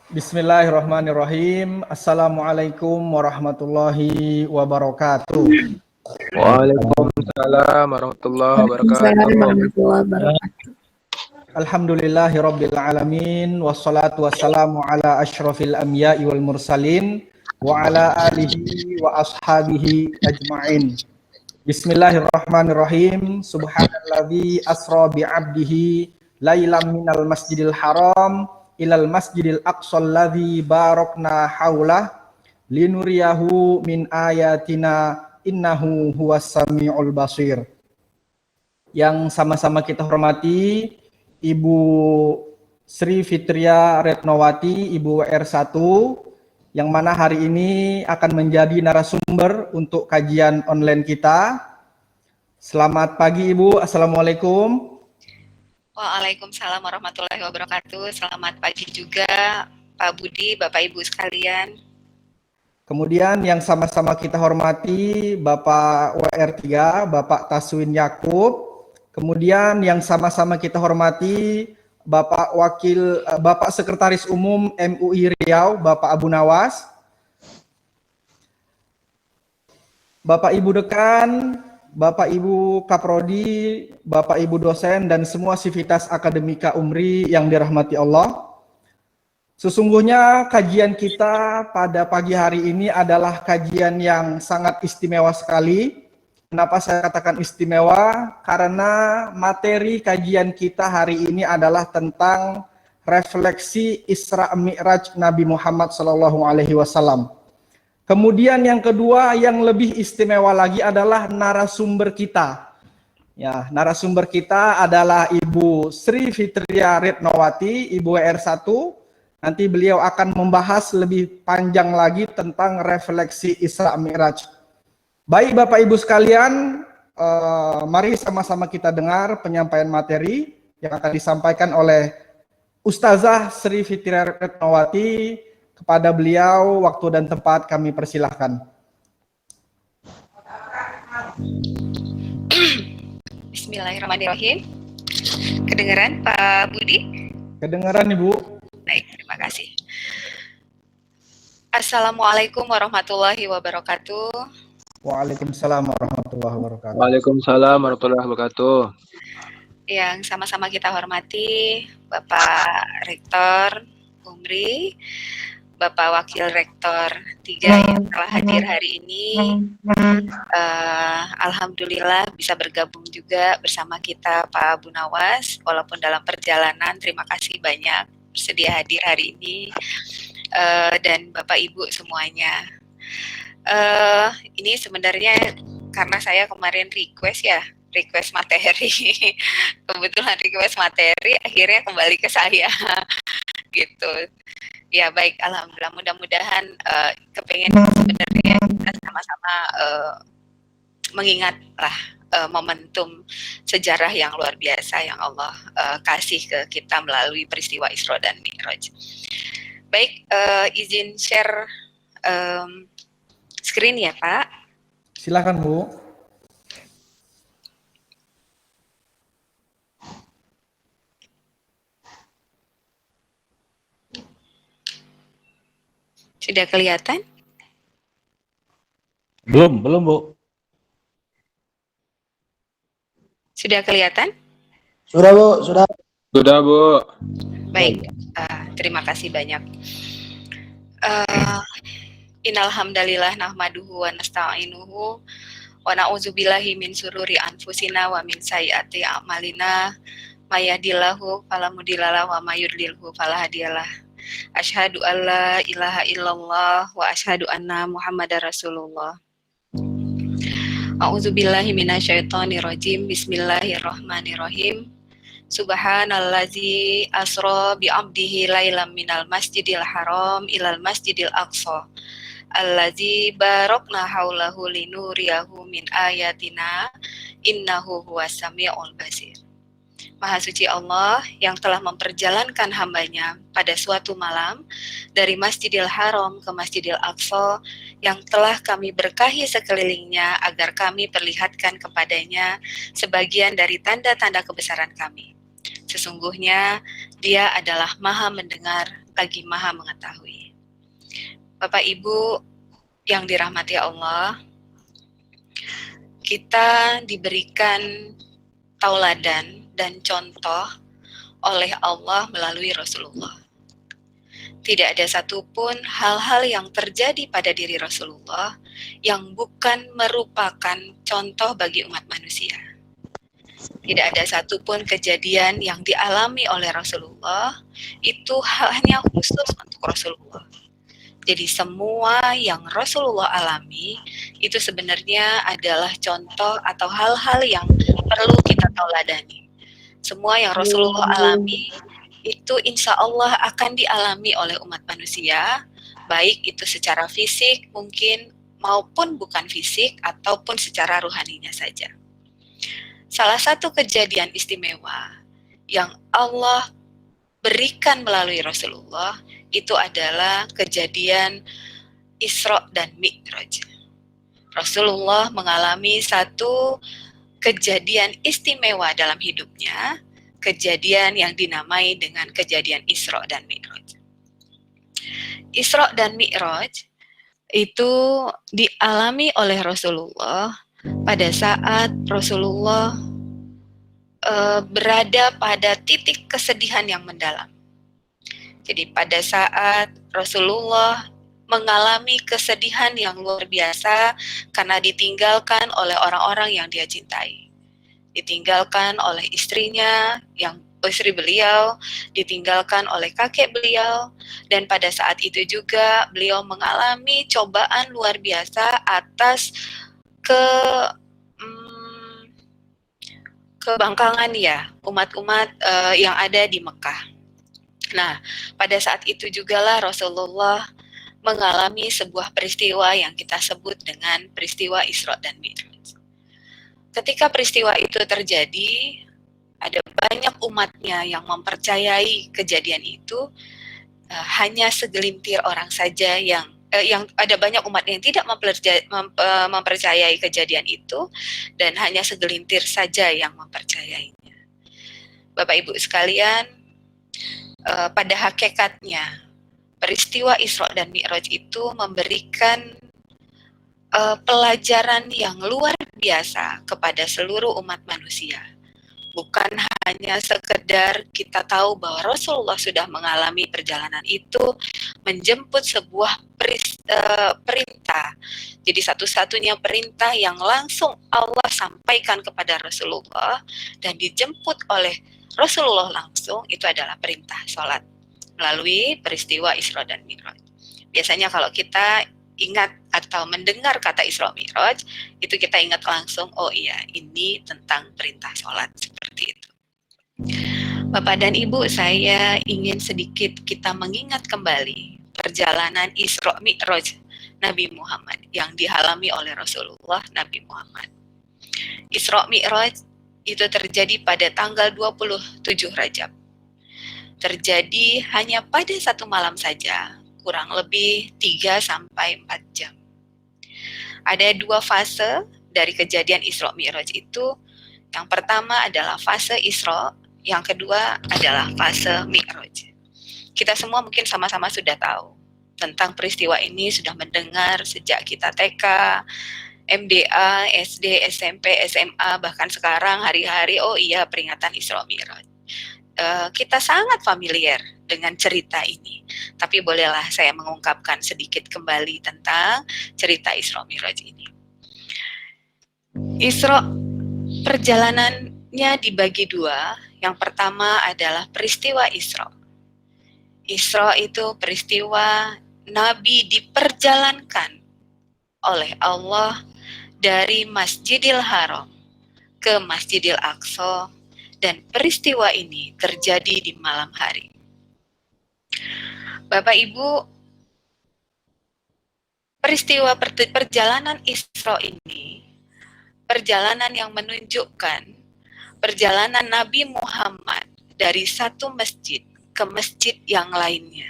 Bismillahirrahmanirrahim. Assalamualaikum warahmatullahi wabarakatuh. Waalaikumsalam warahmatullahi Waalaikumsalam wabarakatuh. warahmatullahi wabarakatuh. Alhamdulillahirabbil alamin wassalatu wassalamu ala asyrafil anbiya'i wal mursalin wa ala alihi wa ashabihi ajmain. Bismillahirrahmanirrahim. Subhanalladzi asra bi 'abdihi lailam minal masjidil haram ilal masjidil aqsal ladzi barakna haulah linuriyahu min ayatina innahu huwas samiul basir. Yang sama-sama kita hormati Ibu Sri Fitria Retnowati, Ibu WR1, yang mana hari ini akan menjadi narasumber untuk kajian online kita. Selamat pagi Ibu, Assalamualaikum. Waalaikumsalam warahmatullahi wabarakatuh. Selamat pagi juga Pak Budi, Bapak Ibu sekalian. Kemudian yang sama-sama kita hormati Bapak WR3, Bapak Taswin Yakub. Kemudian yang sama-sama kita hormati Bapak Sekretaris Umum MUI Riau, Bapak Abu Nawas. Bapak Ibu Dekan, Bapak Ibu Kaprodi, Bapak Ibu dosen, dan semua sivitas akademika UMRI yang dirahmati Allah. Sesungguhnya kajian kita pada pagi hari ini adalah kajian yang sangat istimewa sekali. Kenapa saya katakan istimewa? Karena materi kajian kita hari ini adalah tentang refleksi Isra Mi'raj Nabi Muhammad SAW. Kemudian yang kedua yang lebih istimewa lagi adalah narasumber kita. Ya, narasumber kita adalah Ibu Sri Fitria Retnowati, Ibu WR1. Nanti beliau akan membahas lebih panjang lagi tentang refleksi Isra Mi'raj. Baik Bapak Ibu sekalian, mari sama-sama kita dengar penyampaian materi yang akan disampaikan oleh Ustazah Sri Fitria Retnowati. Kepada beliau, waktu dan tempat kami persilahkan. Bismillahirrahmanirrahim. Kedengaran Pak Budi? Kedengaran Ibu. Baik, terima kasih. Assalamualaikum warahmatullahi wabarakatuh. Waalaikumsalam warahmatullahi wabarakatuh. Waalaikumsalam warahmatullahi wabarakatuh. Yang sama-sama kita hormati Bapak Rektor UMRI, Bapak Wakil Rektor 3 yang telah hadir hari ini. Alhamdulillah bisa bergabung juga bersama kita Pak Abu Nawas, walaupun dalam perjalanan. Terima kasih banyak bersedia hadir hari ini, dan Bapak Ibu semuanya. Ini sebenarnya karena saya kemarin request materi, kebetulan request materi akhirnya kembali ke saya gitu. Ya baik, alhamdulillah, mudah-mudahan kepengen sebenarnya kita sama-sama mengingatlah momentum sejarah yang luar biasa yang Allah kasih ke kita melalui peristiwa Isra dan Mi'raj. Baik, izin share screen ya Pak. Silakan Bu. Sudah kelihatan? Belum Bu. Sudah kelihatan? Sudah Bu, sudah. Sudah Bu. Baik, terima kasih banyak. Innal hamdalillah nahmaduhu wa nasta'inuhu wa na'udzubillahi min syururi anfusina wa min sayyiati a'malina may yahdihillahu fala mudhillalah wa may yudlilhu fala hadiyalah. Asyhadu alla ilaha illallah wa asyhadu anna Muhammadar Rasulullah. A'udzubillahi minasyaitonir rajim. Bismillahirrahmanirrahim. Subhanallazi asra bi 'abdihi lailam minal masjidil haram ilal masjidil aqsa allazi barakna haulahu linuriyahu min ayatina innahu huwas samiul basir. Maha suci Allah yang telah memperjalankan hambanya pada suatu malam dari Masjidil Haram ke Masjidil Aqsa yang telah kami berkahi sekelilingnya agar kami perlihatkan kepadanya sebagian dari tanda-tanda kebesaran kami. Sesungguhnya Dia adalah Maha mendengar lagi Maha Mengetahui. Bapak Ibu yang dirahmati Allah, kita diberikan tauladan dan contoh oleh Allah melalui Rasulullah. Tidak ada satupun hal-hal yang terjadi pada diri Rasulullah yang bukan merupakan contoh bagi umat manusia. Tidak ada satupun kejadian yang dialami oleh Rasulullah itu hanya khusus untuk Rasulullah. Jadi semua yang Rasulullah alami itu sebenarnya adalah contoh atau hal-hal yang perlu kita tauladani. Semua yang Rasulullah alami itu insya Allah akan dialami oleh umat manusia, baik itu secara fisik mungkin maupun bukan fisik ataupun secara ruhaninya saja. Salah satu kejadian istimewa yang Allah berikan melalui Rasulullah itu adalah kejadian Isra dan Mi'raj. Rasulullah mengalami satu kejadian istimewa dalam hidupnya, kejadian yang dinamai dengan kejadian Isra dan Mi'raj. Isra dan Mi'raj itu dialami oleh Rasulullah pada saat Rasulullah berada pada titik kesedihan yang mendalam. Jadi pada saat Rasulullah mengalami kesedihan yang luar biasa karena ditinggalkan oleh orang-orang yang dia cintai. Ditinggalkan oleh istrinya, istri beliau, ditinggalkan oleh kakek beliau, dan pada saat itu juga beliau mengalami cobaan luar biasa atas kebangkangan ya umat-umat yang ada di Mekah. Nah, pada saat itu jugalah Rasulullah mengalami sebuah peristiwa yang kita sebut dengan peristiwa Isra dan Mi'raj. Ketika peristiwa itu terjadi, ada banyak umatnya yang mempercayai kejadian itu, hanya segelintir orang saja yang ada banyak umat yang tidak mempercayai kejadian itu, dan hanya segelintir saja yang mempercayainya. Bapak Ibu sekalian, pada hakikatnya peristiwa Isra dan Mi'raj itu memberikan pelajaran yang luar biasa kepada seluruh umat manusia. Bukan hanya sekedar kita tahu bahwa Rasulullah sudah mengalami perjalanan itu, menjemput sebuah perintah. Jadi satu-satunya perintah yang langsung Allah sampaikan kepada Rasulullah dan dijemput oleh Rasulullah langsung, itu adalah perintah sholat melalui peristiwa Isra dan Mi'raj. Biasanya kalau kita ingat atau mendengar kata Isra Mi'raj, itu kita ingat langsung, oh iya, ini tentang perintah sholat, seperti itu. Bapak dan Ibu, saya ingin sedikit kita mengingat kembali perjalanan Isra Mi'raj Nabi Muhammad yang dialami oleh Rasulullah Nabi Muhammad. Isra Mi'raj itu terjadi pada tanggal 27 Rajab. Terjadi hanya pada satu malam saja, kurang lebih 3-4 jam. Ada dua fase dari kejadian Isra Mi'raj itu. Yang pertama adalah fase Isra, yang kedua adalah fase Mi'raj. Kita semua mungkin sama-sama sudah tahu tentang peristiwa ini, sudah mendengar sejak kita TK, MDA, SD, SMP, SMA, bahkan sekarang hari-hari, oh iya, peringatan Isra Mi'raj. Kita sangat familiar dengan cerita ini. Tapi bolehlah saya mengungkapkan sedikit kembali tentang cerita Isra Mi'raj ini. Isra, perjalanannya dibagi dua. Yang pertama adalah peristiwa Isra. Isra itu peristiwa Nabi diperjalankan oleh Allah dari Masjidil Haram ke Masjidil Aqsa, dan peristiwa ini terjadi di malam hari. Bapak Ibu, peristiwa perjalanan Isra ini, perjalanan yang menunjukkan perjalanan Nabi Muhammad dari satu masjid ke masjid yang lainnya.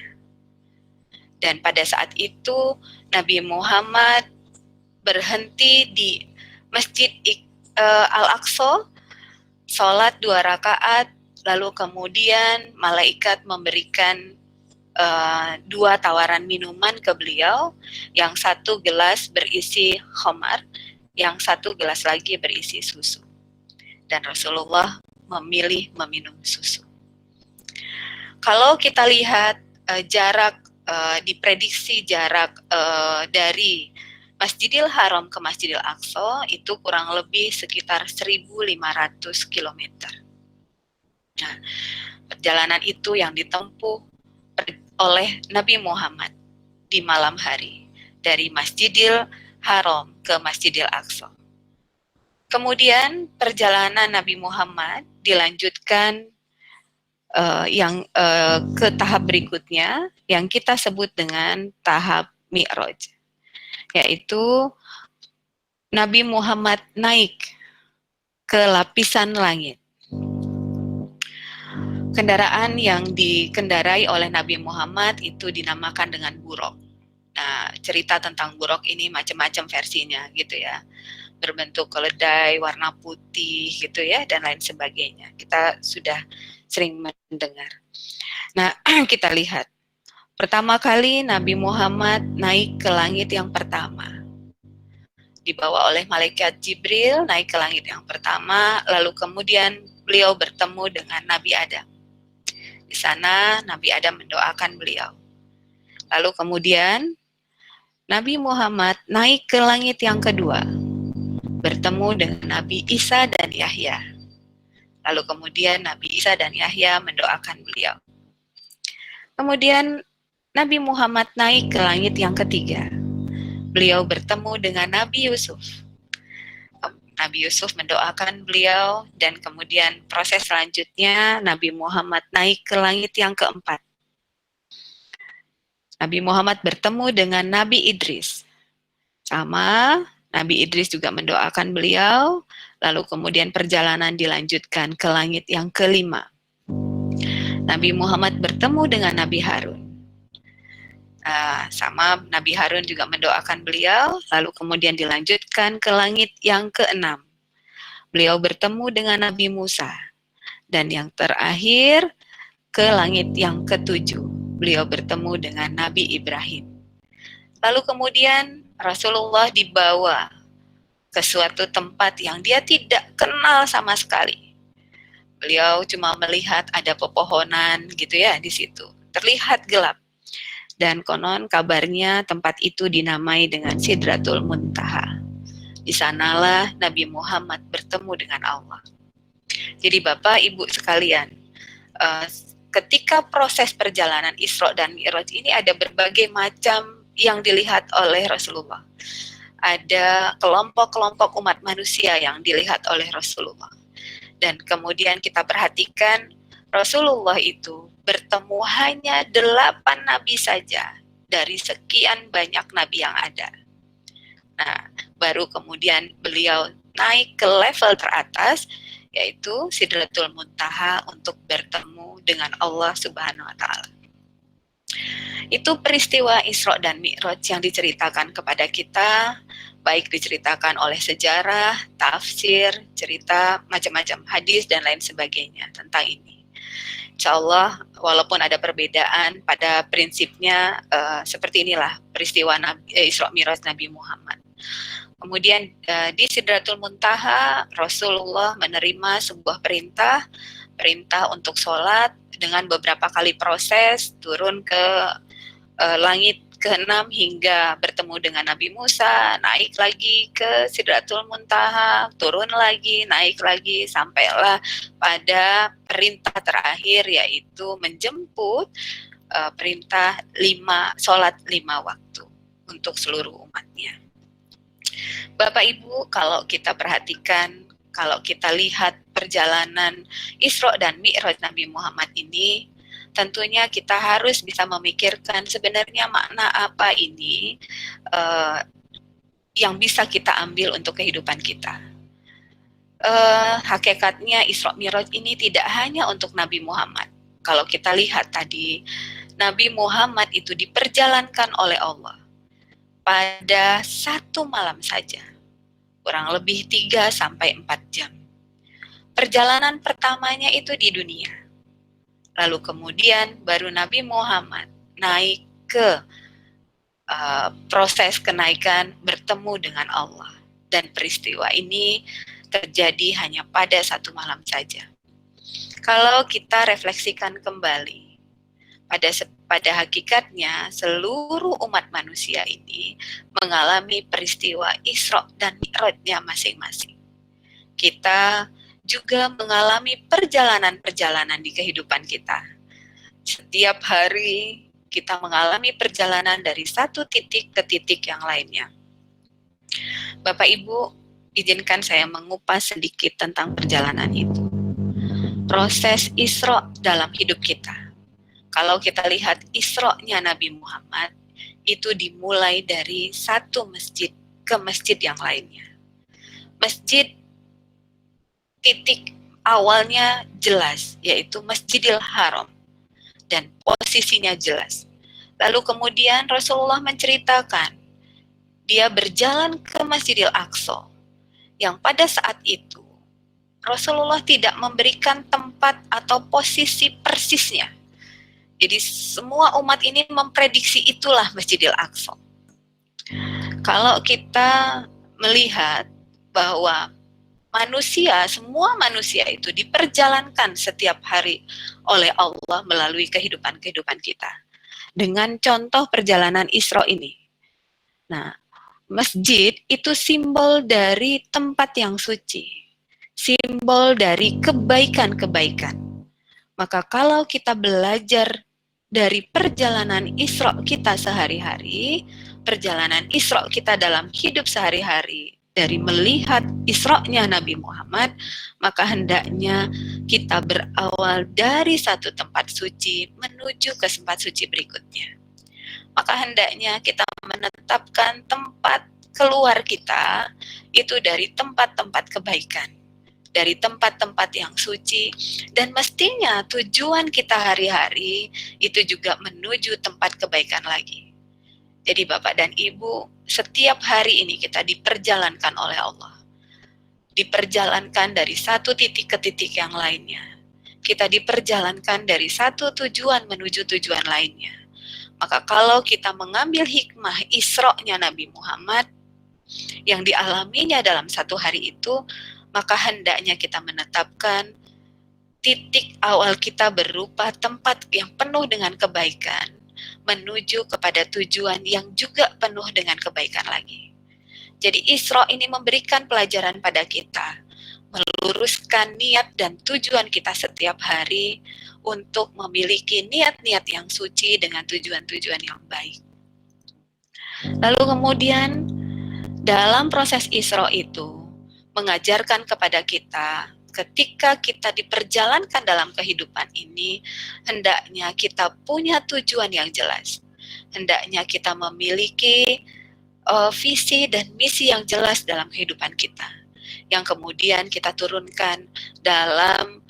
Dan pada saat itu Nabi Muhammad berhenti di Masjid Al-Aqsa, sholat 2 rakaat, lalu kemudian malaikat memberikan 2 tawaran minuman ke beliau, yang 1 gelas berisi khamar, yang 1 gelas lagi berisi susu. Dan Rasulullah memilih meminum susu. Kalau kita lihat jarak, diprediksi jarak dari Masjidil Haram ke Masjidil Aqsa itu kurang lebih sekitar 1.500 km. Nah, perjalanan itu yang ditempuh oleh Nabi Muhammad di malam hari dari Masjidil Haram ke Masjidil Aqsa. Kemudian perjalanan Nabi Muhammad dilanjutkan ke tahap berikutnya yang kita sebut dengan tahap Mi'raj, yaitu Nabi Muhammad naik ke lapisan langit. Kendaraan yang dikendarai oleh Nabi Muhammad itu dinamakan dengan buraq. Nah, cerita tentang buraq ini macam-macam versinya gitu ya. Berbentuk keledai, warna putih gitu ya, dan lain sebagainya. Kita sudah sering mendengar. Nah, kita lihat. Pertama kali Nabi Muhammad naik ke langit yang pertama. Dibawa oleh malaikat Jibril naik ke langit yang pertama, lalu kemudian beliau bertemu dengan Nabi Adam. Di sana Nabi Adam mendoakan beliau. Lalu kemudian Nabi Muhammad naik ke langit yang kedua, bertemu dengan Nabi Isa dan Yahya. Lalu kemudian Nabi Isa dan Yahya mendoakan beliau. Kemudian Nabi Muhammad naik ke langit yang ketiga. Beliau bertemu dengan Nabi Yusuf. Nabi Yusuf mendoakan beliau, dan kemudian proses selanjutnya Nabi Muhammad naik ke langit yang keempat. Nabi Muhammad bertemu dengan Nabi Idris. Sama, Nabi Idris juga mendoakan beliau, lalu kemudian perjalanan dilanjutkan ke langit yang kelima. Nabi Muhammad bertemu dengan Nabi Harun. Sama, Nabi Harun juga mendoakan beliau, lalu kemudian dilanjutkan ke langit yang keenam. Beliau bertemu dengan Nabi Musa. Dan yang terakhir, ke langit yang ketujuh. Beliau bertemu dengan Nabi Ibrahim. Lalu kemudian Rasulullah dibawa ke suatu tempat yang dia tidak kenal sama sekali. Beliau cuma melihat ada pepohonan gitu ya di situ. Terlihat gelap. Dan konon kabarnya tempat itu dinamai dengan Sidratul Muntaha. Di sanalah Nabi Muhammad bertemu dengan Allah. Jadi Bapak Ibu sekalian, ketika proses perjalanan Isra dan Mi'raj ini ada berbagai macam yang dilihat oleh Rasulullah. Ada kelompok-kelompok umat manusia yang dilihat oleh Rasulullah. Dan kemudian kita perhatikan Rasulullah itu bertemu hanya 8 nabi saja dari sekian banyak nabi yang ada. Nah, baru kemudian beliau naik ke level teratas, yaitu Sidratul Muntaha untuk bertemu dengan Allah Subhanahu wa Ta'ala. Itu peristiwa Isra dan Mi'raj yang diceritakan kepada kita, baik diceritakan oleh sejarah, tafsir, cerita, macam-macam hadis dan lain sebagainya tentang ini. Insya Allah, walaupun ada perbedaan, pada prinsipnya seperti inilah peristiwa Isra Mi'raj Nabi Muhammad. Kemudian di Sidratul Muntaha, Rasulullah menerima sebuah perintah untuk sholat dengan beberapa kali proses, turun ke langit ke-6 hingga bertemu dengan Nabi Musa, naik lagi ke Sidratul Muntaha, turun lagi, naik lagi, sampailah pada perintah terakhir, yaitu menjemput perintah sholat 5 waktu untuk seluruh umatnya. Bapak Ibu, kalau kita perhatikan, kalau kita lihat perjalanan Isra dan Mi'raj Nabi Muhammad ini, tentunya kita harus bisa memikirkan sebenarnya makna apa ini yang bisa kita ambil untuk kehidupan kita. Hakikatnya Isra Mi'raj ini tidak hanya untuk Nabi Muhammad. Kalau kita lihat tadi, Nabi Muhammad itu diperjalankan oleh Allah pada 1 malam saja, kurang lebih 3-4 jam. Perjalanan pertamanya itu di dunia. Lalu kemudian baru Nabi Muhammad naik ke proses kenaikan bertemu dengan Allah. Dan peristiwa ini terjadi hanya pada satu malam saja. Kalau kita refleksikan kembali, pada hakikatnya seluruh umat manusia ini mengalami peristiwa Isra dan Mi'rajnya masing-masing. Kita juga mengalami perjalanan-perjalanan di kehidupan kita. Setiap hari kita mengalami perjalanan dari satu titik ke titik yang lainnya. Bapak Ibu, izinkan saya mengupas sedikit tentang perjalanan itu. Proses Isra dalam hidup kita. Kalau kita lihat Isra-nya Nabi Muhammad, itu dimulai dari satu masjid ke masjid yang lainnya. Masjid titik awalnya jelas, yaitu Masjidil Haram. Dan posisinya jelas. Lalu kemudian Rasulullah menceritakan, dia berjalan ke Masjidil Aqsa, yang pada saat itu Rasulullah tidak memberikan tempat atau posisi persisnya. Jadi semua umat ini memprediksi itulah Masjidil Aqsa. Kalau kita melihat bahwa semua manusia itu diperjalankan setiap hari oleh Allah melalui kehidupan-kehidupan kita. Dengan contoh perjalanan Isra ini. Nah, masjid itu simbol dari tempat yang suci. Simbol dari kebaikan-kebaikan. Maka kalau kita belajar dari perjalanan Isra kita sehari-hari, perjalanan Isra kita dalam hidup sehari-hari, dari melihat Isra-nya Nabi Muhammad, maka hendaknya kita berawal dari satu tempat suci menuju ke tempat suci berikutnya. Maka hendaknya kita menetapkan tempat keluar kita itu dari tempat-tempat kebaikan, dari tempat-tempat yang suci, dan mestinya tujuan kita hari-hari itu juga menuju tempat kebaikan lagi. Jadi Bapak dan Ibu, setiap hari ini kita diperjalankan oleh Allah. Diperjalankan dari satu titik ke titik yang lainnya. Kita diperjalankan dari satu tujuan menuju tujuan lainnya. Maka kalau kita mengambil hikmah Isra-nya Nabi Muhammad yang dialaminya dalam satu hari itu, maka hendaknya kita menetapkan titik awal kita berupa tempat yang penuh dengan kebaikan, menuju kepada tujuan yang juga penuh dengan kebaikan lagi. Jadi Isra ini memberikan pelajaran pada kita, meluruskan niat dan tujuan kita setiap hari untuk memiliki niat-niat yang suci dengan tujuan-tujuan yang baik. Lalu kemudian dalam proses Isra itu mengajarkan kepada kita ketika kita diperjalankan dalam kehidupan ini, hendaknya kita punya tujuan yang jelas. Hendaknya kita memiliki visi dan misi yang jelas dalam kehidupan kita, yang kemudian kita turunkan dalam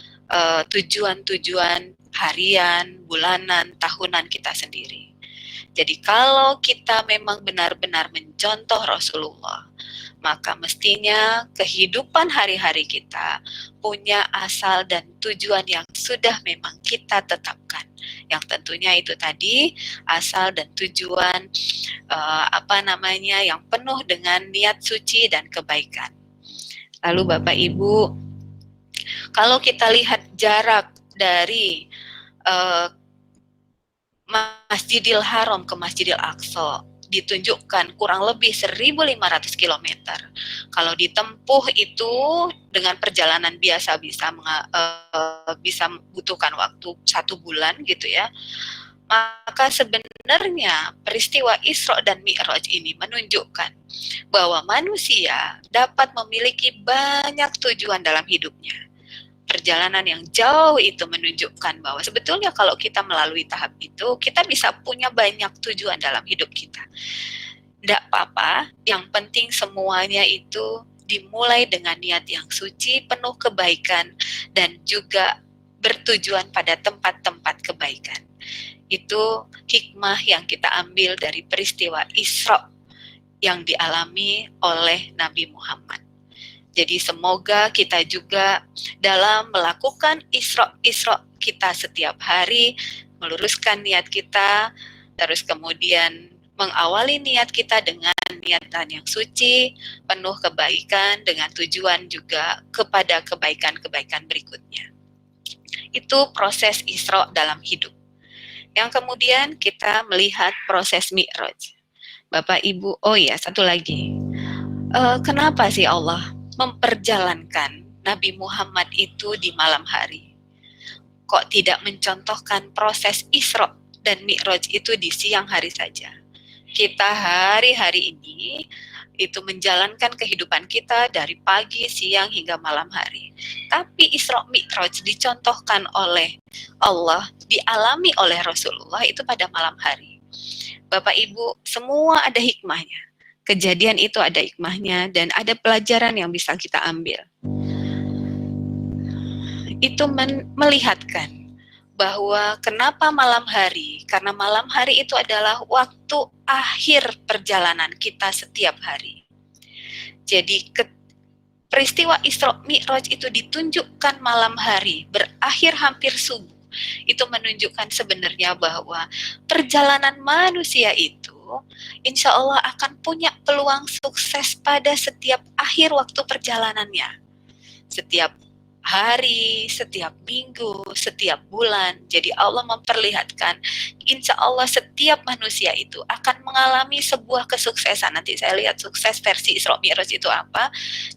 tujuan-tujuan harian, bulanan, tahunan kita sendiri. Jadi kalau kita memang benar-benar mencontoh Rasulullah, maka mestinya kehidupan hari-hari kita punya asal dan tujuan yang sudah memang kita tetapkan. Yang tentunya itu tadi asal dan tujuan yang penuh dengan niat suci dan kebaikan. Lalu Bapak Ibu, kalau kita lihat jarak dari Masjidil Haram ke Masjidil Aqsa ditunjukkan kurang lebih 1.500 km. Kalau ditempuh itu dengan perjalanan biasa bisa membutuhkan waktu 1 bulan gitu ya. Maka sebenarnya peristiwa Isra dan Mi'raj ini menunjukkan bahwa manusia dapat memiliki banyak tujuan dalam hidupnya. Perjalanan yang jauh itu menunjukkan bahwa sebetulnya kalau kita melalui tahap itu, kita bisa punya banyak tujuan dalam hidup kita. Tidak apa-apa, yang penting semuanya itu dimulai dengan niat yang suci, penuh kebaikan, dan juga bertujuan pada tempat-tempat kebaikan. Itu hikmah yang kita ambil dari peristiwa Isra yang dialami oleh Nabi Muhammad. Jadi semoga kita juga dalam melakukan Isra kita setiap hari, meluruskan niat kita, terus kemudian mengawali niat kita dengan niatan yang suci, penuh kebaikan, dengan tujuan juga kepada kebaikan-kebaikan berikutnya. Itu proses Isra dalam hidup. Yang kemudian kita melihat proses Mi'raj. Bapak Ibu, oh ya, satu lagi. Kenapa sih Allah memperjalankan Nabi Muhammad itu di malam hari? Kok tidak mencontohkan proses Isra dan Mi'raj itu di siang hari saja? Kita hari-hari ini itu menjalankan kehidupan kita dari pagi, siang, hingga malam hari. Tapi Isra Mi'raj dicontohkan oleh Allah, dialami oleh Rasulullah itu pada malam hari. Bapak Ibu, semua ada hikmahnya. Kejadian itu ada hikmahnya dan ada pelajaran yang bisa kita ambil. Itu melihatkan bahwa kenapa malam hari? Karena malam hari itu adalah waktu akhir perjalanan kita setiap hari. Jadi peristiwa Isra Mi'raj itu ditunjukkan malam hari, berakhir hampir subuh. Itu menunjukkan sebenarnya bahwa perjalanan manusia itu insya Allah akan punya peluang sukses pada setiap akhir waktu perjalanannya. Setiap hari, setiap minggu, setiap bulan. Jadi Allah memperlihatkan insya Allah setiap manusia itu akan mengalami sebuah kesuksesan. Nanti saya lihat sukses versi Isra Mi'raj itu apa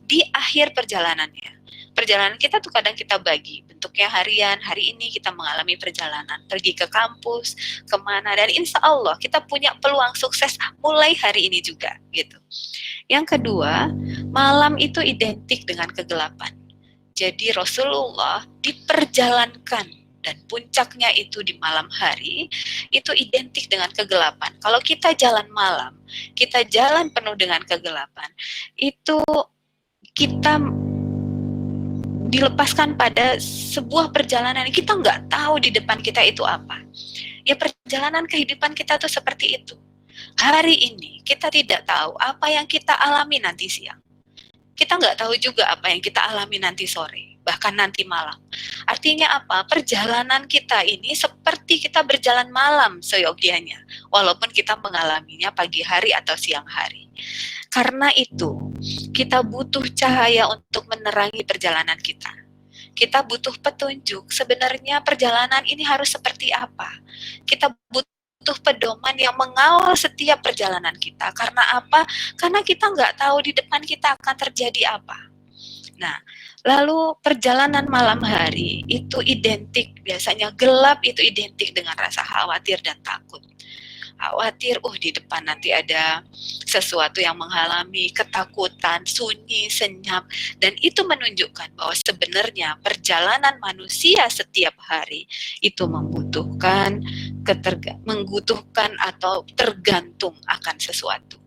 di akhir perjalanannya. Perjalanan kita tuh kadang kita bagi bentuknya harian. Hari ini kita mengalami perjalanan pergi ke kampus, kemana, dan insya Allah kita punya peluang sukses mulai hari ini juga gitu. Yang kedua, malam itu identik dengan kegelapan. Jadi Rasulullah diperjalankan dan puncaknya itu di malam hari itu identik dengan kegelapan. Kalau kita jalan malam, kita jalan penuh dengan kegelapan, itu kita dilepaskan pada sebuah perjalanan kita nggak tahu di depan kita itu apa. Ya perjalanan kehidupan kita tuh seperti itu. Hari ini kita tidak tahu apa yang kita alami nanti siang. Kita nggak tahu juga apa yang kita alami nanti sore, bahkan nanti malam. Artinya apa? Perjalanan kita ini seperti kita berjalan malam seyogianya, walaupun kita mengalaminya pagi hari atau siang hari. Karena itu, kita butuh cahaya untuk menerangi perjalanan kita. Kita butuh petunjuk, sebenarnya perjalanan ini harus seperti apa. Kita butuh pedoman yang mengawal setiap perjalanan kita. Karena apa? Karena kita nggak tahu di depan kita akan terjadi apa. Nah, lalu perjalanan malam hari itu identik, biasanya gelap itu identik dengan rasa khawatir dan takut. Khawatir, di depan nanti ada sesuatu yang menghalangi, ketakutan, sunyi, senyap, dan itu menunjukkan bahwa sebenarnya perjalanan manusia setiap hari itu membutuhkan atau tergantung akan sesuatu.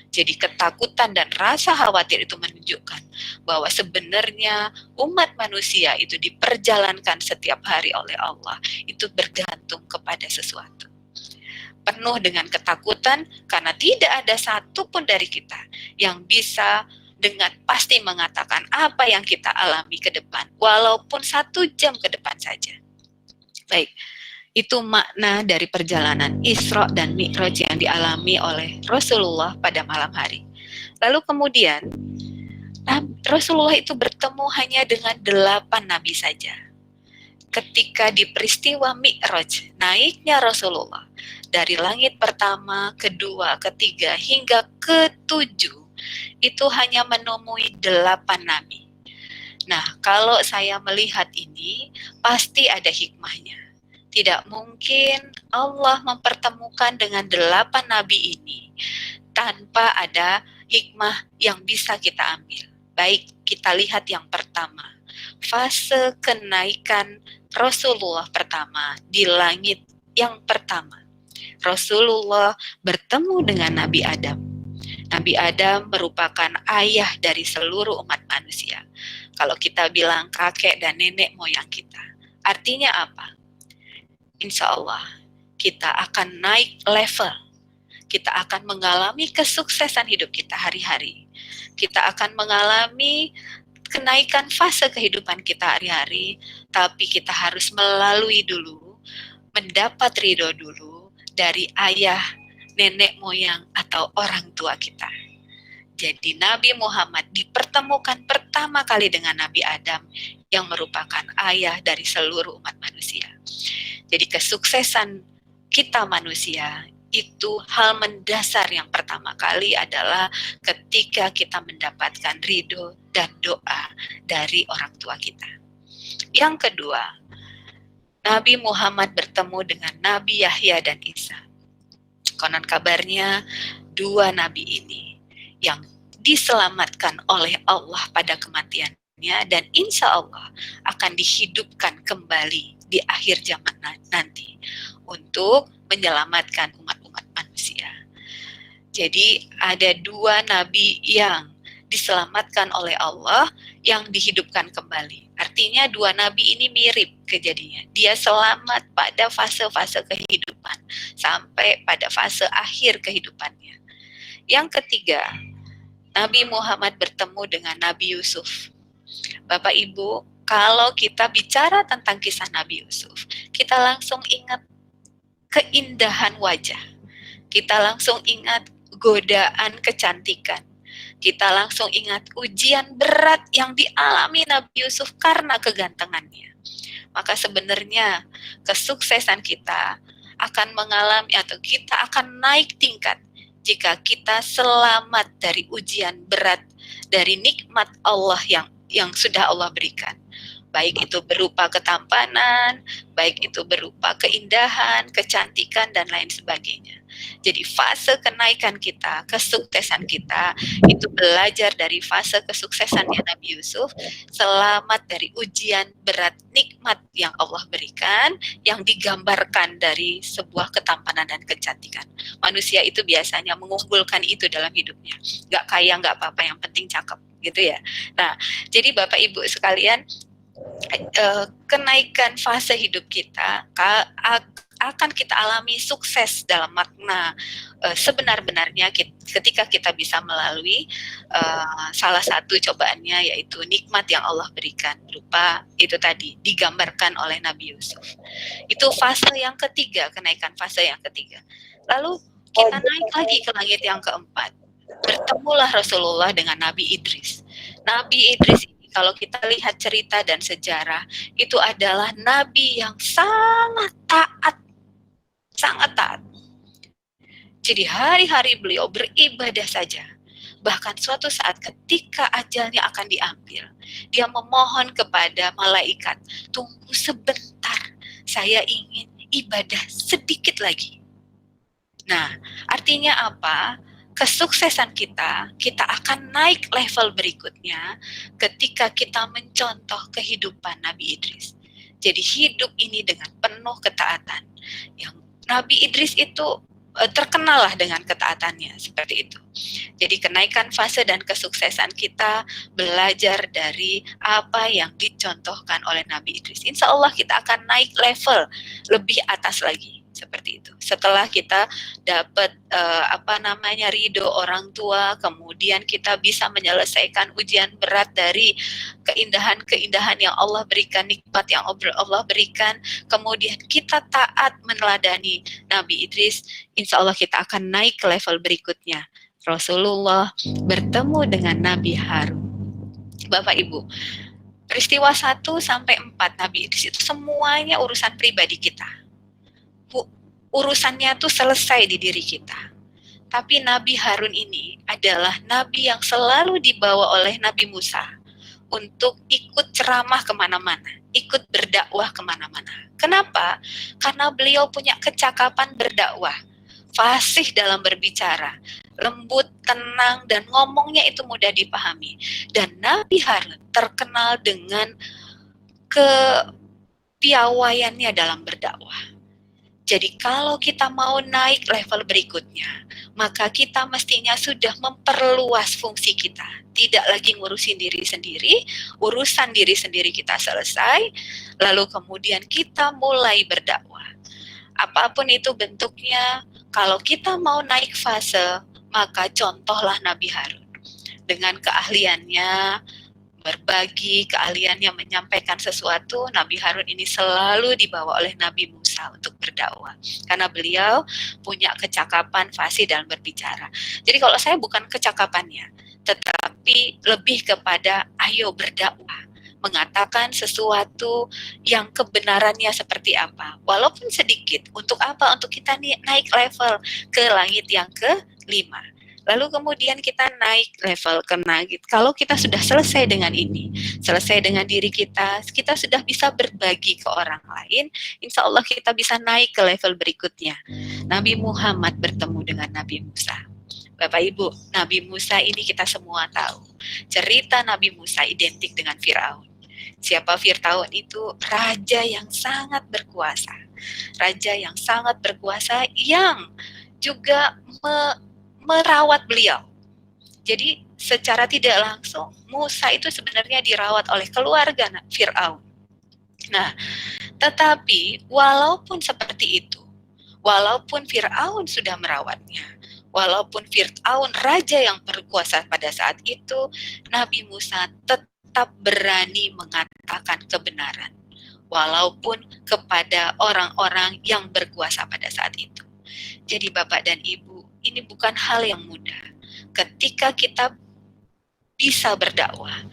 Jadi ketakutan dan rasa khawatir itu menunjukkan bahwa sebenarnya umat manusia itu diperjalankan setiap hari oleh Allah, itu bergantung kepada sesuatu. Penuh dengan ketakutan karena tidak ada satupun dari kita yang bisa dengan pasti mengatakan apa yang kita alami ke depan, walaupun 1 jam ke depan saja. Baik, itu makna dari perjalanan Isra dan Mi'raj yang dialami oleh Rasulullah pada malam hari. Lalu kemudian, Rasulullah itu bertemu hanya dengan 8 nabi saja. Ketika di peristiwa Mi'raj, naiknya Rasulullah dari langit pertama, kedua, ketiga, hingga ke-7, itu hanya menemui 8 nabi. Nah, kalau saya melihat ini, pasti ada hikmahnya. Tidak mungkin Allah mempertemukan dengan 8 nabi ini tanpa ada hikmah yang bisa kita ambil. Baik, kita lihat yang pertama. Fase kenaikan Rasulullah pertama di langit yang pertama. Rasulullah bertemu dengan Nabi Adam. Nabi Adam merupakan ayah dari seluruh umat manusia. Kalau kita bilang kakek dan nenek moyang kita. Artinya apa? Insya Allah kita akan naik level. Kita akan mengalami kesuksesan hidup kita hari-hari. Kita akan mengalami kenaikan fase kehidupan kita hari-hari. Tapi kita harus melalui dulu, mendapat ridho dulu, dari ayah, nenek moyang, atau orang tua kita. Jadi Nabi Muhammad dipertemukan pertama kali dengan Nabi Adam yang merupakan ayah dari seluruh umat manusia. Jadi kesuksesan kita manusia itu hal mendasar yang pertama kali adalah ketika kita mendapatkan ridho dan doa dari orang tua kita. Yang kedua, Nabi Muhammad bertemu dengan Nabi Yahya dan Isa. Konon kabarnya dua nabi ini yang diselamatkan oleh Allah pada kematiannya dan insya Allah akan dihidupkan kembali di akhir zaman nanti untuk menyelamatkan umat-umat manusia. Jadi ada dua nabi yang diselamatkan oleh Allah yang dihidupkan kembali. Artinya dua nabi ini mirip kejadiannya. Dia selamat pada fase-fase kehidupan sampai pada fase akhir kehidupannya. Yang ketiga, Nabi Muhammad bertemu dengan Nabi Yusuf. Bapak Ibu, kalau kita bicara tentang kisah Nabi Yusuf, kita langsung ingat keindahan wajah. Kita langsung ingat godaan kecantikan. Kita langsung ingat ujian berat yang dialami Nabi Yusuf karena kegantengannya. Maka sebenarnya kesuksesan kita akan mengalami atau kita akan naik tingkat jika kita selamat dari ujian berat, dari nikmat Allah yang sudah Allah berikan. Baik itu berupa ketampanan, baik itu berupa keindahan, kecantikan, dan lain sebagainya. Jadi fase kenaikan kita, kesuksesan kita, itu belajar dari fase kesuksesannya Nabi Yusuf, selamat dari ujian berat nikmat yang Allah berikan, yang digambarkan dari sebuah ketampanan dan kecantikan. Manusia itu biasanya mengunggulkan itu dalam hidupnya. Gak kaya, gak apa-apa, yang penting cakep, gitu ya. Nah, jadi Bapak Ibu sekalian, kenaikan fase hidup kita akan kita alami sukses dalam makna sebenar-benarnya ketika kita bisa melalui salah satu cobaannya, yaitu nikmat yang Allah berikan berupa itu tadi digambarkan oleh Nabi Yusuf. Itu fase yang ketiga, kenaikan fase yang ketiga. Lalu kita naik lagi ke langit yang keempat. Bertemulah Rasulullah dengan Nabi Idris. Nabi Idris ini, kalau kita lihat cerita dan sejarah, itu adalah nabi yang sangat taat. Sangat taat. Jadi hari-hari beliau beribadah saja. Bahkan suatu saat ketika ajalnya akan diambil, dia memohon kepada malaikat, tunggu sebentar, saya ingin ibadah sedikit lagi. Nah, artinya apa? Kesuksesan kita akan naik level berikutnya ketika kita mencontoh kehidupan Nabi Idris. Jadi hidup ini dengan penuh ketaatan. Yang Nabi Idris itu terkenal lah dengan ketaatannya, seperti itu. Jadi kenaikan fase dan kesuksesan kita belajar dari apa yang dicontohkan oleh Nabi Idris. Insya Allah kita akan naik level lebih atas lagi. Seperti itu. Setelah kita dapat ridho orang tua, kemudian kita bisa menyelesaikan ujian berat dari keindahan-keindahan yang Allah berikan, nikmat yang Allah berikan, kemudian kita taat meneladani Nabi Idris, insya Allah kita akan naik ke level berikutnya. Rasulullah bertemu dengan Nabi Harun. Bapak Ibu, peristiwa 1 sampai 4 Nabi Idris itu semuanya urusan pribadi kita. Urusannya tuh selesai di diri kita. Tapi Nabi Harun ini adalah nabi yang selalu dibawa oleh Nabi Musa untuk ikut ceramah kemana-mana, ikut berdakwah kemana-mana. Kenapa? Karena beliau punya kecakapan berdakwah, fasih dalam berbicara, lembut, tenang, dan ngomongnya itu mudah dipahami. Dan Nabi Harun terkenal dengan kepiawaiannya dalam berdakwah. Jadi kalau kita mau naik level berikutnya, maka kita mestinya sudah memperluas fungsi kita. Tidak lagi ngurusin diri sendiri, urusan diri sendiri kita selesai, lalu kemudian kita mulai berdakwah. Apapun itu bentuknya, kalau kita mau naik fase, maka contohlah Nabi Harun. Dengan keahliannya, berbagi, keahliannya menyampaikan sesuatu, Nabi Harun ini selalu dibawa oleh Nabi Musa Musa untuk berdakwah, karena beliau punya kecakapan fasih dalam berbicara. Jadi kalau saya bukan kecakapannya, tetapi lebih kepada ayo berdakwah, mengatakan sesuatu yang kebenarannya seperti apa, walaupun sedikit. Untuk apa? Untuk kita naik level ke langit yang kelima. Lalu kemudian kita naik level ke langit. Kalau kita sudah selesai dengan ini, selesai dengan diri kita, kita sudah bisa berbagi ke orang lain, insya Allah kita bisa naik ke level berikutnya. Nabi Muhammad bertemu dengan Nabi Musa. Bapak Ibu, Nabi Musa ini kita semua tahu. Cerita Nabi Musa identik dengan Firaun. Siapa Firaun itu? Raja yang sangat berkuasa. Raja yang sangat berkuasa yang juga merawat beliau. Jadi secara tidak langsung Musa itu sebenarnya dirawat oleh keluarga Firaun. Nah, tetapi walaupun seperti itu, walaupun Firaun sudah merawatnya, walaupun Firaun raja yang berkuasa pada saat itu, Nabi Musa tetap berani mengatakan kebenaran, walaupun kepada orang-orang yang berkuasa pada saat itu. Jadi Bapak dan Ibu, ini bukan hal yang mudah. Ketika kita bisa berdakwah,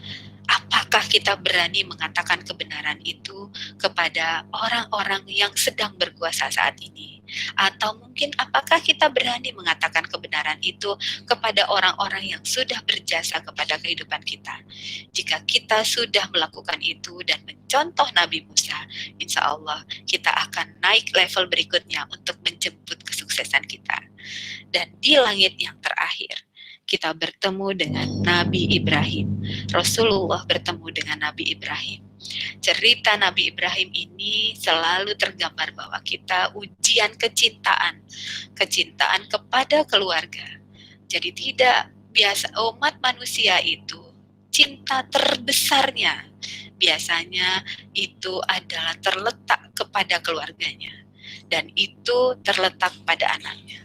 apakah kita berani mengatakan kebenaran itu kepada orang-orang yang sedang berkuasa saat ini? Atau mungkin apakah kita berani mengatakan kebenaran itu kepada orang-orang yang sudah berjasa kepada kehidupan kita? Jika kita sudah melakukan itu dan mencontoh Nabi Musa, insya Allah kita akan naik level berikutnya untuk menjemput kesuksesan kita. Dan di langit yang terakhir, kita bertemu dengan Nabi Ibrahim. Rasulullah bertemu dengan Nabi Ibrahim. Cerita Nabi Ibrahim ini selalu tergambar bahwa kita ujian kecintaan. Kecintaan kepada keluarga. Jadi tidak biasa umat manusia itu cinta terbesarnya biasanya itu adalah terletak kepada keluarganya. Dan itu terletak pada anaknya.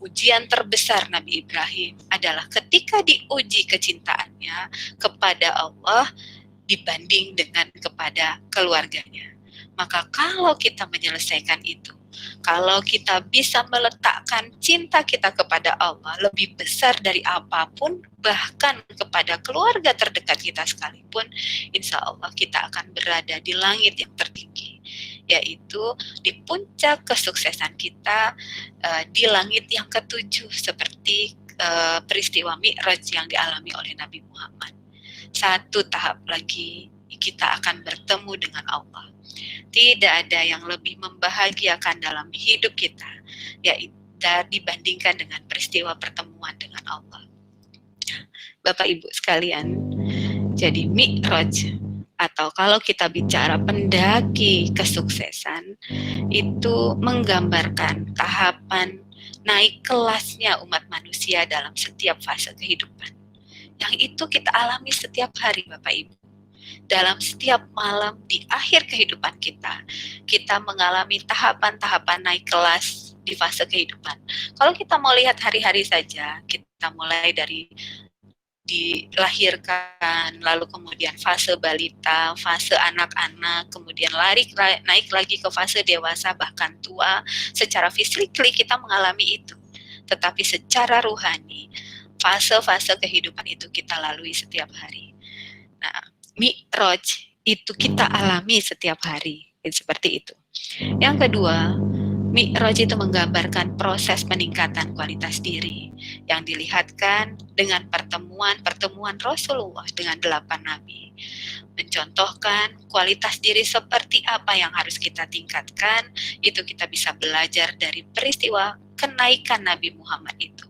Ujian terbesar Nabi Ibrahim adalah ketika diuji kecintaannya kepada Allah dibanding dengan kepada keluarganya. Maka kalau kita menyelesaikan itu, kalau kita bisa meletakkan cinta kita kepada Allah lebih besar dari apapun, bahkan kepada keluarga terdekat kita sekalipun, insya Allah kita akan berada di langit yang tertinggi, yaitu di puncak kesuksesan kita, di langit yang ketujuh seperti peristiwa Mi'raj yang dialami oleh Nabi Muhammad. Satu tahap lagi kita akan bertemu dengan Allah. Tidak ada yang lebih membahagiakan dalam hidup kita, yaitu dibandingkan dengan peristiwa pertemuan dengan Allah. Bapak Ibu sekalian, jadi Mi'raj atau kalau kita bicara pendaki kesuksesan itu menggambarkan tahapan naik kelasnya umat manusia dalam setiap fase kehidupan. Yang itu kita alami setiap hari Bapak Ibu. Dalam setiap malam di akhir kehidupan kita, kita mengalami tahapan-tahapan naik kelas di fase kehidupan. Kalau kita mau lihat hari-hari saja, kita mulai dari dilahirkan, lalu kemudian fase balita, fase anak-anak, kemudian naik lagi ke fase dewasa bahkan tua. Secara fisik kita mengalami itu, tetapi secara ruhani fase-fase kehidupan itu kita lalui setiap hari. Nah, Mi'raj itu kita alami setiap hari, seperti itu. Yang kedua, Mi'raj itu menggambarkan proses peningkatan kualitas diri yang dilihatkan dengan pertemuan Rasulullah dengan 8 nabi. Mencontohkan kualitas diri seperti apa yang harus kita tingkatkan, itu kita bisa belajar dari peristiwa kenaikan Nabi Muhammad itu.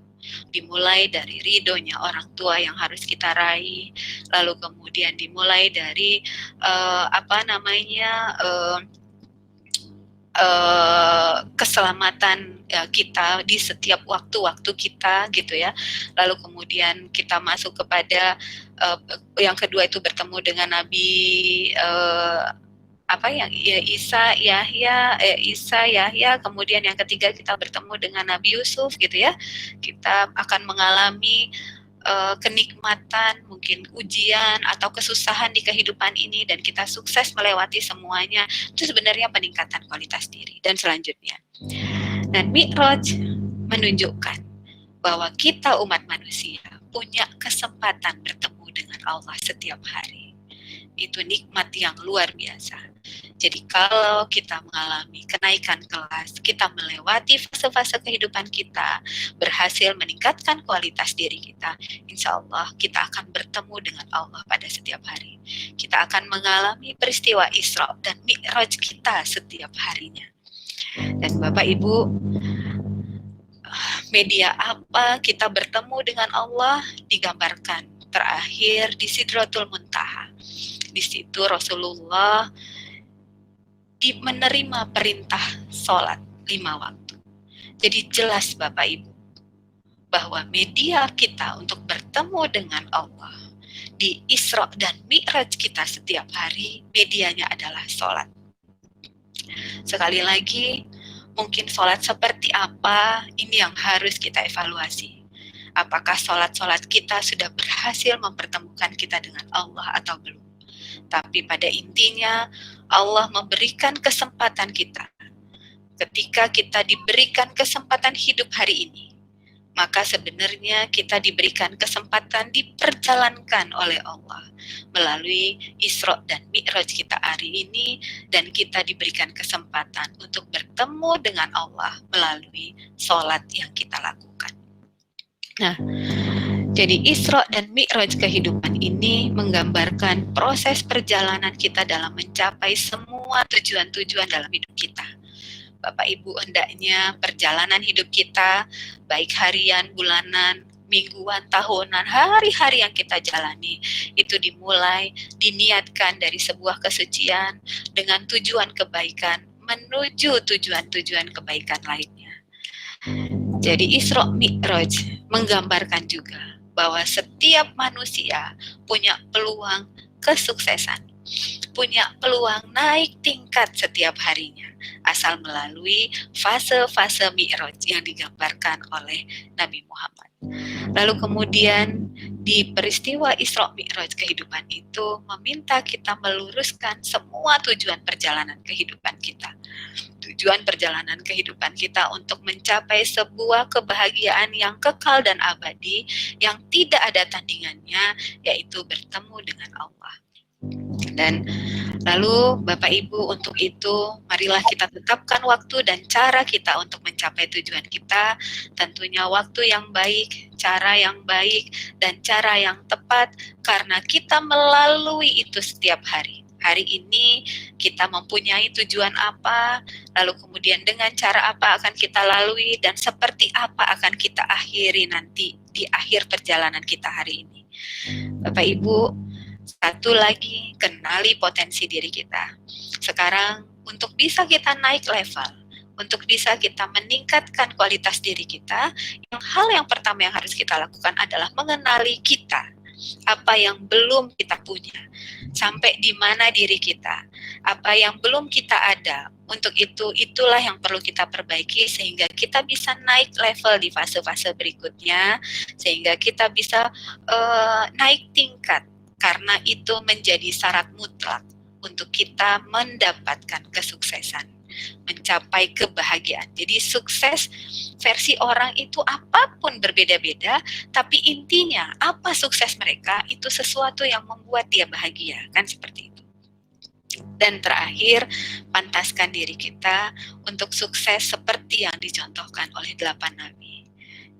Dimulai dari ridhonya orang tua yang harus kita raih, lalu kemudian dimulai dari keselamatan kita di setiap waktu-waktu kita gitu ya. Lalu kemudian kita masuk kepada yang kedua itu bertemu dengan Nabi Isa Yahya, kemudian yang ketiga kita bertemu dengan Nabi Yusuf gitu ya. Kita akan mengalami kenikmatan, mungkin ujian atau kesusahan di kehidupan ini dan kita sukses melewati semuanya, itu sebenarnya peningkatan kualitas diri. Dan selanjutnya, dan Mi'raj menunjukkan bahwa kita umat manusia punya kesempatan bertemu dengan Allah setiap hari. Itu nikmat yang luar biasa. Jadi kalau kita mengalami kenaikan kelas, kita melewati fase-fase kehidupan kita, berhasil meningkatkan kualitas diri kita, insya Allah kita akan bertemu dengan Allah pada setiap hari. Kita akan mengalami peristiwa Isra dan Mi'raj kita setiap harinya. Dan Bapak Ibu, media apa kita bertemu dengan Allah digambarkan terakhir di Sidratul Muntaha. Di situ Rasulullah menerima perintah sholat 5 waktu. Jadi jelas Bapak Ibu, bahwa media kita untuk bertemu dengan Allah di Isra dan Mi'raj kita setiap hari, medianya adalah sholat. Sekali lagi, mungkin sholat seperti apa, ini yang harus kita evaluasi. Apakah sholat-sholat kita sudah berhasil mempertemukan kita dengan Allah atau belum? Tapi pada intinya, Allah memberikan kesempatan kita. Ketika kita diberikan kesempatan hidup hari ini, maka sebenarnya kita diberikan kesempatan diperjalankan oleh Allah melalui Isra dan Mi'raj kita hari ini, dan kita diberikan kesempatan untuk bertemu dengan Allah melalui sholat yang kita lakukan. Nah, jadi Isra dan Mi'raj kehidupan ini menggambarkan proses perjalanan kita dalam mencapai semua tujuan-tujuan dalam hidup kita. Bapak Ibu, hendaknya perjalanan hidup kita, baik harian, bulanan, mingguan, tahunan, hari-hari yang kita jalani, itu dimulai, diniatkan dari sebuah kesucian dengan tujuan kebaikan menuju tujuan-tujuan kebaikan lainnya. Jadi Isra Mi'raj menggambarkan juga bahwa setiap manusia punya peluang kesuksesan, punya peluang naik tingkat setiap harinya, asal melalui fase-fase Mi'raj yang digambarkan oleh Nabi Muhammad. Lalu kemudian di peristiwa Isra Mi'raj kehidupan itu meminta kita meluruskan semua tujuan perjalanan kehidupan kita. Tujuan perjalanan kehidupan kita untuk mencapai sebuah kebahagiaan yang kekal dan abadi, yang tidak ada tandingannya, yaitu bertemu dengan Allah. Dan lalu Bapak Ibu, untuk itu marilah kita tetapkan waktu dan cara kita untuk mencapai tujuan kita. Tentunya waktu yang baik, cara yang baik, dan cara yang tepat, karena kita melalui itu setiap hari. Hari ini kita mempunyai tujuan apa, lalu kemudian dengan cara apa akan kita lalui, dan seperti apa akan kita akhiri nanti di akhir perjalanan kita hari ini. Bapak Ibu, satu lagi, kenali potensi diri kita. Sekarang untuk bisa kita naik level, untuk bisa kita meningkatkan kualitas diri kita, hal yang pertama yang harus kita lakukan adalah mengenali kita. Apa yang belum kita punya, sampai di mana diri kita, apa yang belum kita ada. Untuk itu, itulah yang perlu kita perbaiki sehingga kita bisa naik level di fase-fase berikutnya, sehingga kita bisa naik tingkat, karena itu menjadi syarat mutlak untuk kita mendapatkan kesuksesan, mencapai kebahagiaan. Jadi sukses versi orang itu apapun berbeda-beda, tapi intinya apa sukses mereka itu sesuatu yang membuat dia bahagia, kan seperti itu. Dan terakhir, pantaskan diri kita untuk sukses seperti yang dicontohkan oleh 8 nabi.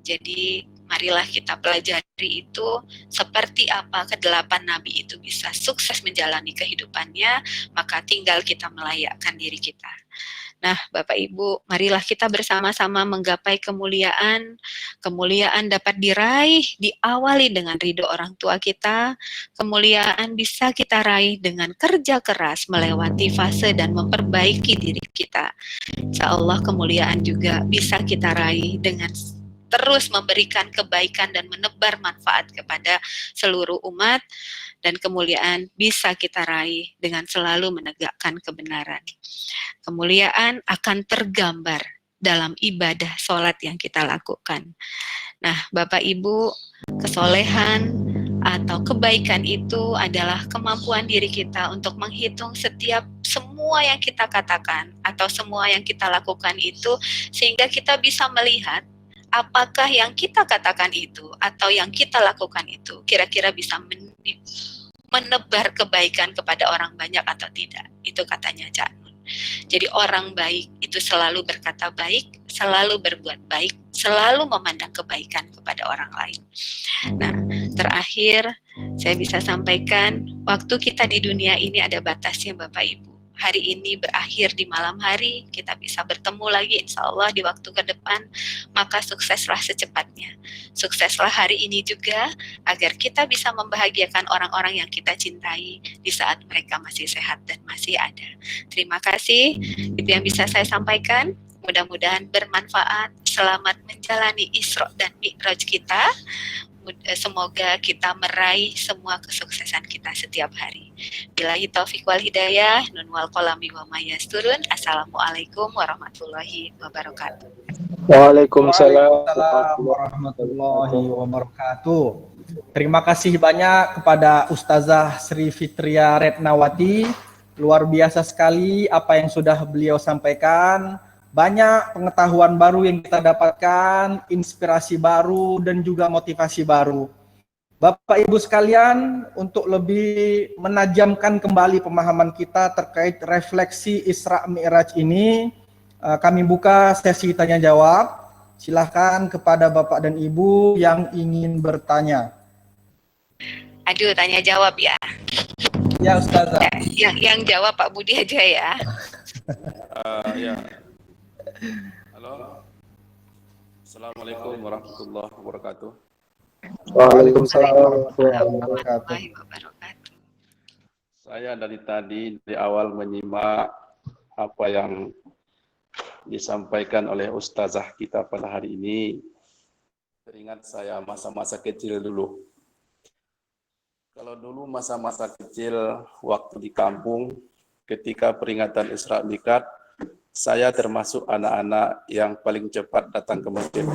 Jadi marilah kita pelajari itu seperti apa ke-8 nabi itu bisa sukses menjalani kehidupannya, maka tinggal kita melayakkan diri kita. Nah, Bapak Ibu, marilah kita bersama-sama menggapai kemuliaan. Kemuliaan dapat diraih, diawali dengan ridho orang tua kita. Kemuliaan bisa kita raih dengan kerja keras, melewati fase dan memperbaiki diri kita. Insya Allah kemuliaan juga bisa kita raih dengan terus memberikan kebaikan dan menebar manfaat kepada seluruh umat. Dan kemuliaan bisa kita raih dengan selalu menegakkan kebenaran. Kemuliaan akan tergambar dalam ibadah sholat yang kita lakukan. Nah, Bapak Ibu, kesolehan atau kebaikan itu adalah kemampuan diri kita untuk menghitung semua yang kita katakan atau semua yang kita lakukan itu, sehingga kita bisa melihat apakah yang kita katakan itu atau yang kita lakukan itu kira-kira bisa menebar kebaikan kepada orang banyak atau tidak. Itu katanya Cak Nun. Jadi orang baik itu selalu berkata baik, selalu berbuat baik, selalu memandang kebaikan kepada orang lain. Nah, terakhir saya bisa sampaikan, waktu kita di dunia ini ada batasnya Bapak Ibu. Hari ini berakhir di malam hari, kita bisa bertemu lagi insya Allah di waktu ke depan, maka sukseslah secepatnya. Sukseslah hari ini juga, agar kita bisa membahagiakan orang-orang yang kita cintai di saat mereka masih sehat dan masih ada. Terima kasih, itu yang bisa saya sampaikan. Mudah-mudahan bermanfaat. Selamat menjalani Isra dan Mi'raj kita. Semoga kita meraih semua kesuksesan kita setiap hari. Billahi taufiq wal hidayah, nun wal qalami wa ma yasturun. Assalamualaikum warahmatullahi wabarakatuh. Waalaikumsalam warahmatullahi wabarakatuh. Terima kasih banyak kepada Ustazah Sri Fitria Retnawati. Luar biasa sekali apa yang sudah beliau sampaikan. Banyak pengetahuan baru yang kita dapatkan, inspirasi baru, dan juga motivasi baru. Bapak Ibu sekalian, untuk lebih menajamkan kembali pemahaman kita terkait refleksi Isra Mi'raj ini, kami buka sesi tanya jawab. Silahkan kepada Bapak dan Ibu yang ingin bertanya. Aduh, tanya jawab ya. Ya Ustazah. Yang jawab Pak Budi aja ya. Ya. Halo. Assalamualaikum warahmatullahi wabarakatuh. Waalaikumsalam warahmatullahi wabarakatuh. Saya dari awal menyimak apa yang disampaikan oleh ustazah kita pada hari ini. Teringat saya masa-masa kecil dulu. Kalau dulu masa-masa kecil waktu di kampung ketika peringatan Isra Mi'raj, saya termasuk anak-anak yang paling cepat datang ke masjid.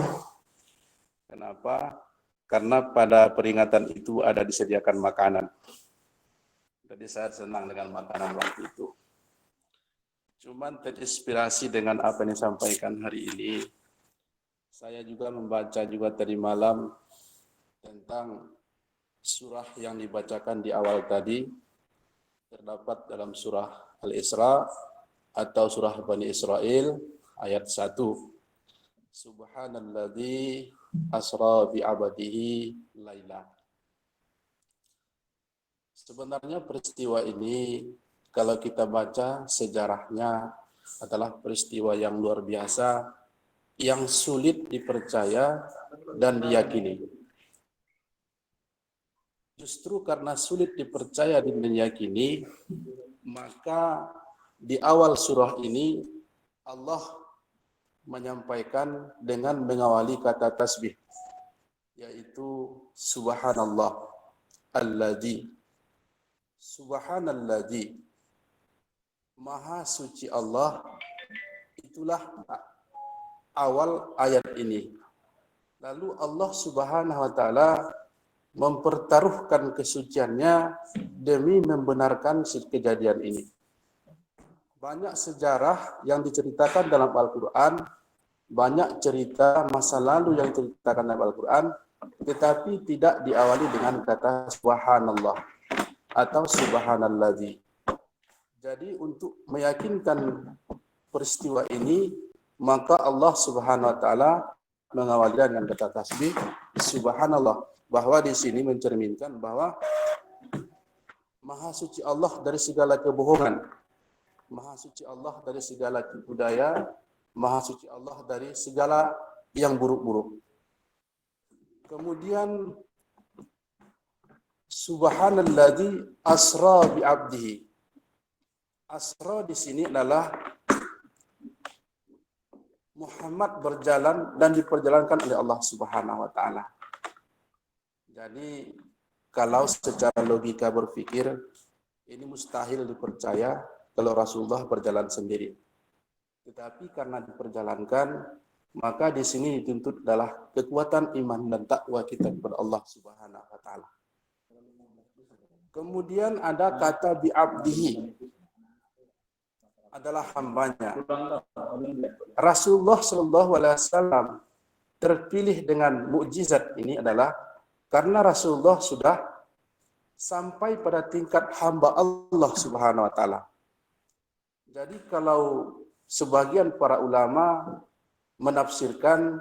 Kenapa? Karena pada peringatan itu ada disediakan makanan. Jadi saya senang dengan makanan waktu itu. Cuman terinspirasi dengan apa yang disampaikan hari ini. Saya juga membaca juga tadi malam tentang surah yang dibacakan di awal tadi. Terdapat dalam surah Al-Isra atau surah Bani Israel ayat 1. Subhanalladzi asra bi 'abdihi laila. Sebenarnya peristiwa ini kalau kita baca sejarahnya adalah peristiwa yang luar biasa, yang sulit dipercaya dan diyakini. Justru karena sulit dipercaya dan diyakini, maka di awal surah ini Allah menyampaikan dengan mengawali kata tasbih, yaitu subhanallah alladzi. Subhanalladzi, maha suci Allah. Itulah awal ayat ini. Lalu Allah Subhanahu wa taala mempertaruhkan kesuciannya demi membenarkan kejadian ini. Banyak sejarah yang diceritakan dalam Al-Quran, banyak cerita masa lalu yang diceritakan dalam Al-Quran, tetapi tidak diawali dengan kata subhanallah atau subhanalladzi. Jadi untuk meyakinkan peristiwa ini, maka Allah Subhanahu wa taala mengawali dengan kata tasbih subhanallah, bahwa di sini mencerminkan bahwa maha suci Allah dari segala kebohongan. Maha suci Allah dari segala tipu daya, maha suci Allah dari segala yang buruk-buruk. Kemudian subhanalladzi asra bi 'abdihi. Asra di sini adalah Muhammad berjalan dan diperjalankan oleh Allah Subhanahu wa taala. Jadi kalau secara logika berpikir ini mustahil dipercaya kalau Rasulullah berjalan sendiri. Tetapi karena diperjalankan, maka di sini dituntut adalah kekuatan iman dan takwa kita kepada Allah Subhanahu wa taala. Kemudian ada kata bi'abdihi, adalah hambanya. Rasulullah Shallallahu Alaihi Wasallam terpilih dengan mukjizat ini adalah karena Rasulullah sudah sampai pada tingkat hamba Allah Subhanahu Wa Taala. Jadi kalau sebagian para ulama menafsirkan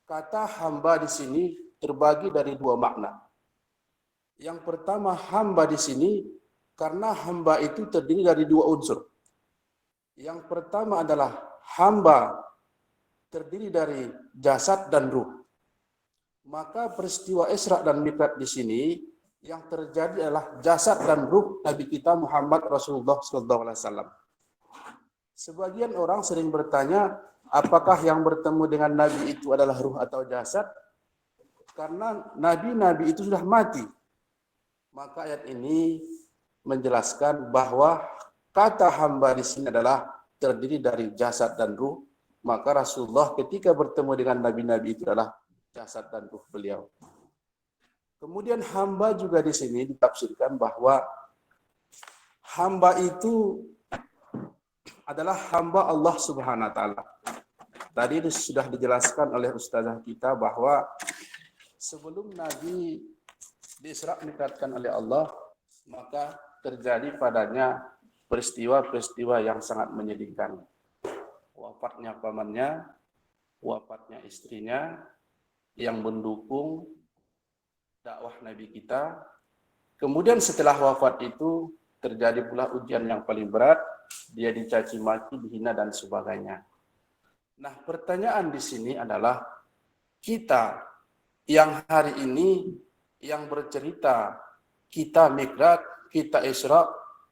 kata hamba di sini terbagi dari dua makna. Yang pertama, hamba di sini karena hamba itu terdiri dari dua unsur. Yang pertama adalah hamba terdiri dari jasad dan ruh. Maka peristiwa Isra dan Mi'raj di sini yang terjadi adalah jasad dan ruh Nabi kita Muhammad Rasulullah SAW. Sebagian orang sering bertanya, apakah yang bertemu dengan Nabi itu adalah ruh atau jasad? Karena Nabi-Nabi itu sudah mati. Maka ayat ini menjelaskan bahwa kata hamba di sini adalah terdiri dari jasad dan ruh. Maka Rasulullah ketika bertemu dengan Nabi-Nabi itu adalah jasad dan ruh beliau. Kemudian hamba juga di sini ditafsirkan bahwa hamba itu adalah hamba Allah Subhanahu wa taala. Tadi sudah dijelaskan oleh ustazah kita bahwa sebelum Nabi diisra mi'rajkan oleh Allah, maka terjadi padanya peristiwa-peristiwa yang sangat menyedihkan. Wafatnya pamannya, wafatnya istrinya yang mendukung dakwah Nabi kita. Kemudian setelah wafat itu terjadi pula ujian yang paling berat, dia dicaci maki, dihina dan sebagainya. Nah, pertanyaan di sini adalah kita yang hari ini yang bercerita kita Mi'raj, kita Isra,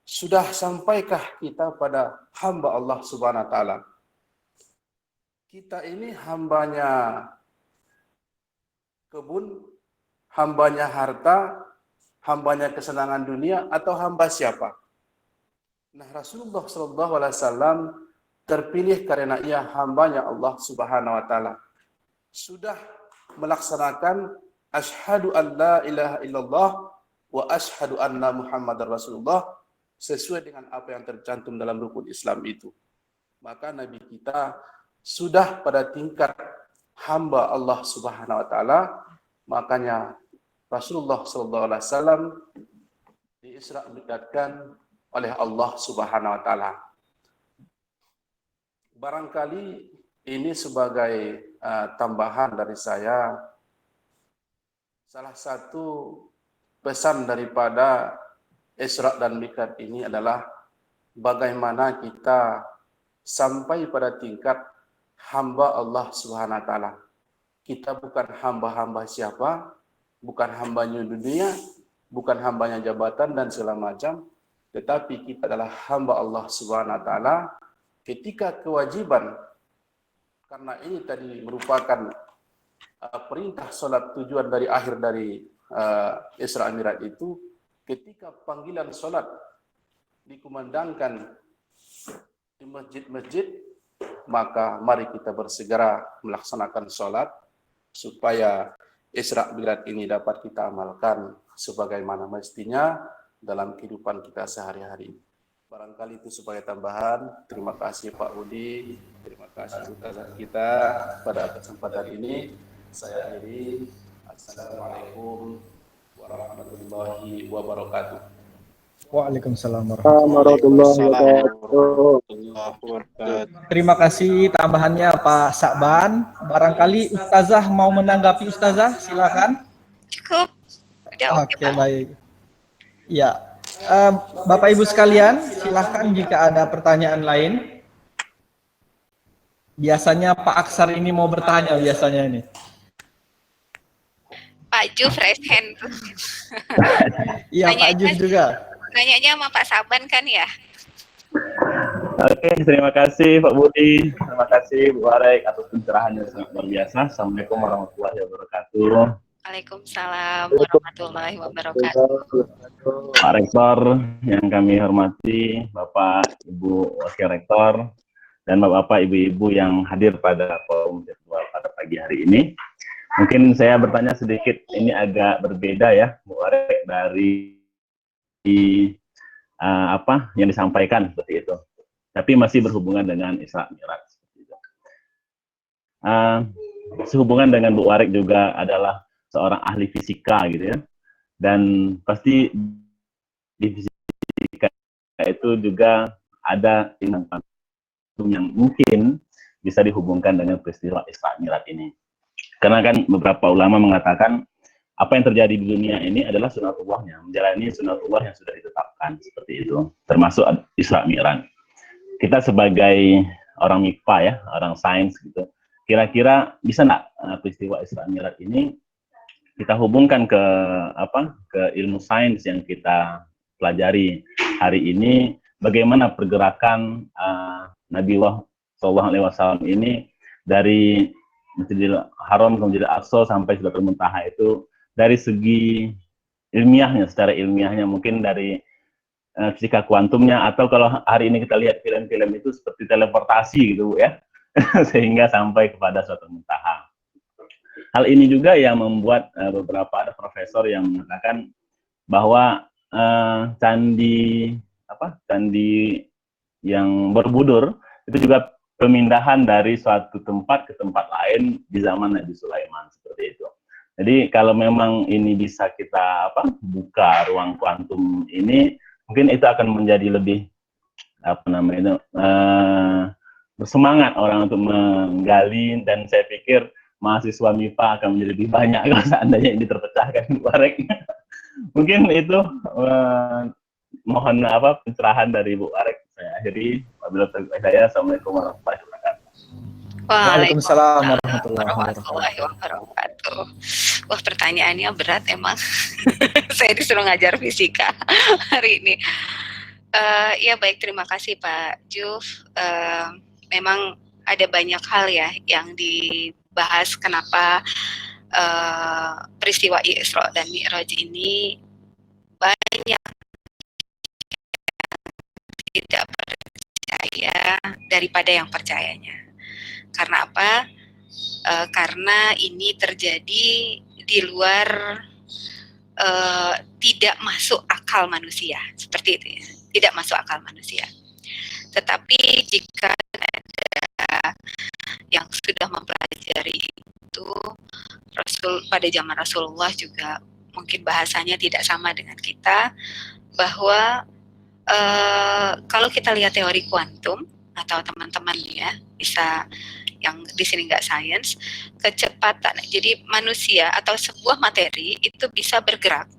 sudah sampaikah kita pada hamba Allah Subhanahu wa taala? Kita ini hambanya kebun, hambanya harta, hambanya kesenangan dunia, atau hamba siapa? Nah, Rasulullah SAW terpilih karena ia hambanya Allah Subhanahu wa taala. Sudah melaksanakan asyhadu an la ilaha illallah wa asyhadu anna Muhammadar Rasulullah sesuai dengan apa yang tercantum dalam rukun Islam itu. Maka Nabi kita sudah pada tingkat hamba Allah Subhanahu wa taala, makanya Rasulullah sallallahu alaihi wasallam diisra mi'rajkan oleh Allah Subhanahu wa taala. Barangkali ini sebagai tambahan dari saya, salah satu pesan daripada Isra dan Mi'raj ini adalah bagaimana kita sampai pada tingkat hamba Allah Subhanahu wa taala. Kita bukan hamba-hamba siapa, bukan hambanya dunia, bukan hambanya jabatan dan segala macam, tetapi kita adalah hamba Allah Subhanahu wa taala. Ketika kewajiban, karena ini tadi merupakan perintah salat, tujuan dari akhir dari Isra Mi'raj itu, ketika panggilan salat dikumandangkan di masjid-masjid, maka mari kita bersegera melaksanakan salat supaya Isra Mi'raj ini dapat kita amalkan sebagaimana mestinya dalam kehidupan kita sehari-hari. Barangkali itu sebagai tambahan. Terima kasih Pak Budi, terima kasih ustazah kita pada kesempatan ini. Saya akhiri. Assalamualaikum warahmatullahi wabarakatuh. Waalaikumsalam warahmatullahi wabarakatuh. Terima kasih tambahannya Pak Sakban. Barangkali ustazah mau menanggapi ustazah, silakan. Cukup. Udah Oke, baik. Ya, Bapak Ibu sekalian, silahkan jika ada pertanyaan lain. Biasanya Pak Aksar ini mau bertanya biasanya ini. Pak Juf raise hand tuh. Iya, Pak Juf juga. Nanyanya sama Pak Saban kan ya? Oke, terima kasih Pak Budi, terima kasih Bu Arek atas pencerahannya sangat luar biasa. Assalamualaikum warahmatullahi wabarakatuh. Waalaikumsalam warahmatullahi wabarakatuh. Pak Rektor yang kami hormati, Bapak Ibu Wakil Rektor, dan bapak-bapak, ibu-ibu yang hadir pada forum virtual pada pagi hari ini. Mungkin saya bertanya sedikit, ini agak berbeda ya, Bu Arek, dari apa yang disampaikan seperti itu. Tapi masih berhubungan dengan Isra Mi'raj. Sehubungan dengan Bu Warek juga adalah seorang ahli fisika gitu ya, dan pasti di fisika itu juga ada yang mungkin bisa dihubungkan dengan peristiwa Isra Mi'raj ini. Karena kan beberapa ulama mengatakan apa yang terjadi di dunia ini adalah sunatullahnya, menjalani sunatullah yang sudah ditetapkan seperti itu, termasuk Isra Mi'raj. Kita sebagai orang MIPA ya, orang sains gitu, kira-kira bisa nggak peristiwa Isra Mi'raj ini kita hubungkan ke ilmu sains yang kita pelajari hari ini, bagaimana pergerakan Nabiullah SAW ini dari Masjidil Haram ke Masjidil Aqsa sampai Sidratul Muntaha itu dari segi ilmiahnya, secara ilmiahnya mungkin dari fisika kuantumnya, atau kalau hari ini kita lihat film-film itu seperti teleportasi gitu ya, sehingga sampai kepada suatu muntaha. Hal ini juga yang membuat beberapa ada profesor yang mengatakan bahwa candi yang Borobudur itu juga pemindahan dari suatu tempat ke tempat lain di zaman Nabi Sulaiman seperti itu. Jadi kalau memang ini bisa kita buka ruang kuantum ini, mungkin itu akan menjadi lebih bersemangat orang untuk menggali, dan saya pikir mahasiswa MIPA akan menjadi lebih banyak kalau seandainya ini terpecahkan, Warek. Mungkin itu mohon pencerahan dari Bu Warek. Saya akhiri. Assalamualaikum warahmatullahi wabarakatuh. Waalaikumsalam warahmatullahi wabarakatuh. Wah, pertanyaannya berat emang. Saya disuruh ngajar fisika hari ini. Ya baik, terima kasih Pak Juf. Memang ada banyak hal ya yang dibahas kenapa peristiwa Isra dan Mi'raj ini banyak tidak percaya daripada yang percayanya. Karena apa? Karena ini terjadi di luar tidak masuk akal manusia, seperti itu ya, tidak masuk akal manusia. Tetapi jika ada yang sudah mempelajari itu, pada zaman Rasulullah juga mungkin bahasanya tidak sama dengan kita, bahwa kalau kita lihat teori kuantum atau teman-teman ya bisa yang di sini nggak sains, kecepatan. Jadi manusia atau sebuah materi itu bisa bergerak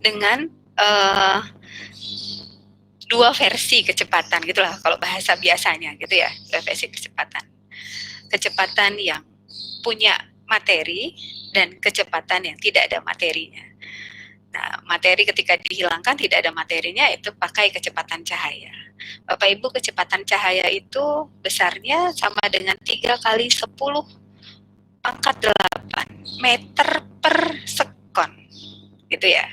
dengan dua versi kecepatan gitulah kalau bahasa biasanya gitu ya, dua versi kecepatan. Kecepatan yang punya materi dan kecepatan yang tidak ada materinya. Nah, materi ketika dihilangkan tidak ada materinya itu pakai kecepatan cahaya. Bapak Ibu, kecepatan cahaya itu besarnya sama dengan 3 kali 10 pangkat 8 meter per sekon gitu ya.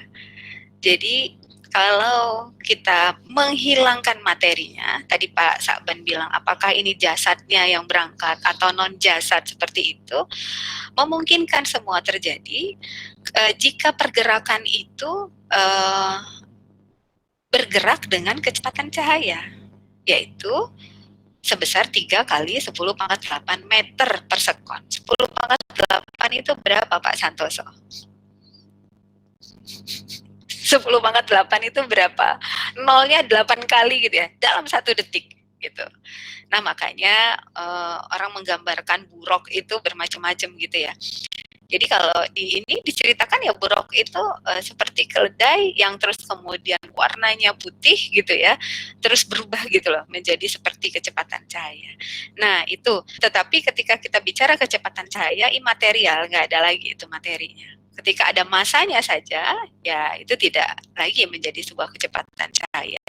Jadi kalau kita menghilangkan materinya, tadi Pak Sakban bilang apakah ini jasadnya yang berangkat atau non jasad seperti itu, memungkinkan semua terjadi jika pergerakan itu bergerak dengan kecepatan cahaya, yaitu sebesar 3 kali 10 pangkat 8 meter per sekon. 10 pangkat 8 itu berapa Pak Santoso? 10 pangkat 8 itu berapa? Nolnya 8 kali gitu ya, dalam 1 detik gitu. Nah makanya orang menggambarkan buruk itu bermacam-macam gitu ya. Jadi kalau di ini diceritakan ya buruk itu seperti keledai yang terus kemudian warnanya putih gitu ya, terus berubah gitu loh menjadi seperti kecepatan cahaya. Nah itu, tetapi ketika kita bicara kecepatan cahaya imaterial, nggak ada lagi itu materinya. Ketika ada masanya saja, ya itu tidak lagi menjadi sebuah kecepatan cahaya.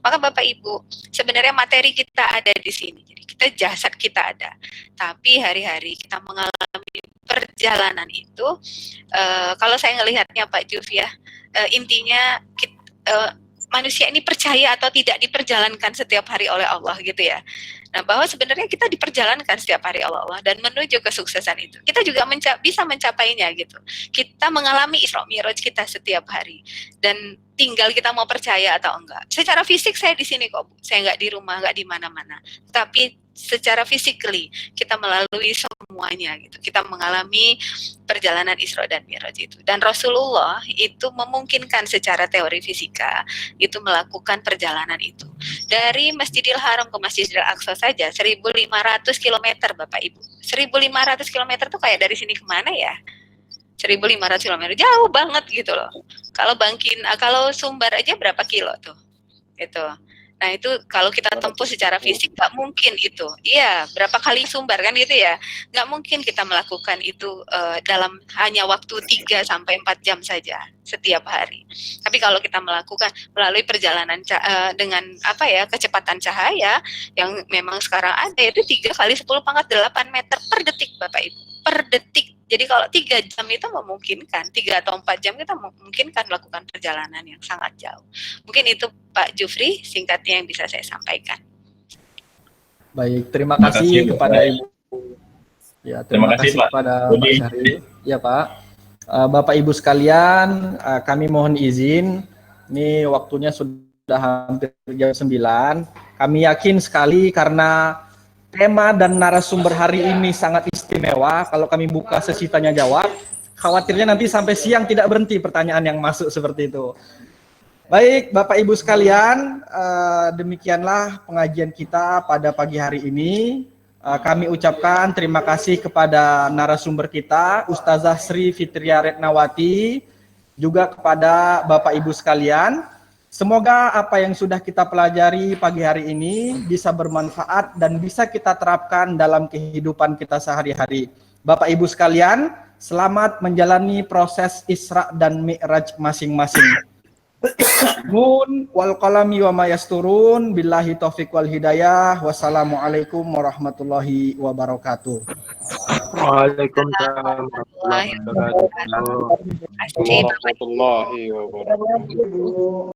Maka Bapak Ibu, sebenarnya materi kita ada di sini. Jadi kita jasad kita ada. Tapi hari-hari kita mengalami perjalanan itu, kalau saya ngelihatnya Pak Juf ya, intinya manusia ini percaya atau tidak diperjalankan setiap hari oleh Allah gitu ya. Nah, bahwa sebenarnya kita diperjalankan setiap hari oleh Allah dan menuju kesuksesan itu. Kita juga bisa mencapainya gitu. Kita mengalami Isra Mi'raj kita setiap hari dan tinggal kita mau percaya atau enggak. Secara fisik saya di sini kok, Bu. Saya nggak di rumah, nggak di mana-mana. Tapi secara physically kita melalui semuanya gitu. Kita mengalami perjalanan Isra dan Mi'raj itu. Dan Rasulullah itu memungkinkan secara teori fisika itu melakukan perjalanan itu. Dari Masjidil Haram ke Masjidil Aqsa saja 1.500 km Bapak Ibu. 1.500 km itu kayak dari sini kemana ya? 1.500 km jauh banget gitu loh. Kalau Sumbar aja berapa kilo tuh? Itu. Nah itu kalau kita tempuh secara fisik nggak mungkin itu. Iya, berapa kali Sumbar kan gitu ya. Nggak mungkin kita melakukan itu dalam hanya waktu 3 sampai 4 jam saja setiap hari. Tapi kalau kita melakukan melalui perjalanan dengan apa ya, kecepatan cahaya yang memang sekarang ada itu 3 kali 10 pangkat 8 meter per detik Bapak Ibu. Per detik. Jadi kalau 3 jam itu memungkinkan, 3 atau 4 jam kita memungkinkan melakukan perjalanan yang sangat jauh. Mungkin itu Pak Jufri singkatnya yang bisa saya sampaikan. Baik, terima kasih kepada Ibu. Ya, terima kasih kepada Pak Syahri. Ya Pak. Bapak Ibu sekalian, kami mohon izin. Ini waktunya sudah hampir jam 9. Kami yakin sekali karena tema dan narasumber hari ini sangat istimewa. Kalau kami buka sesi tanya jawab, khawatirnya nanti sampai siang tidak berhenti pertanyaan yang masuk seperti itu. Baik, Bapak Ibu sekalian, demikianlah pengajian kita pada pagi hari ini. Kami ucapkan terima kasih kepada narasumber kita, Ustazah Sri Fitria Retnawati, juga kepada Bapak Ibu sekalian. Semoga apa yang sudah kita pelajari pagi hari ini bisa bermanfaat dan bisa kita terapkan dalam kehidupan kita sehari-hari. Bapak Ibu sekalian, selamat menjalani proses Isra dan Mi'raj masing-masing. Nun wal qalami wa ma yasturun, billahi taufiq wal hidayah. Wassalamualaikum warahmatullahi wabarakatuh. Waalaikumsalam warahmatullahi wabarakatuh. Terima kasih Bapak Ibu. Warahmatullahi wabarakatuh.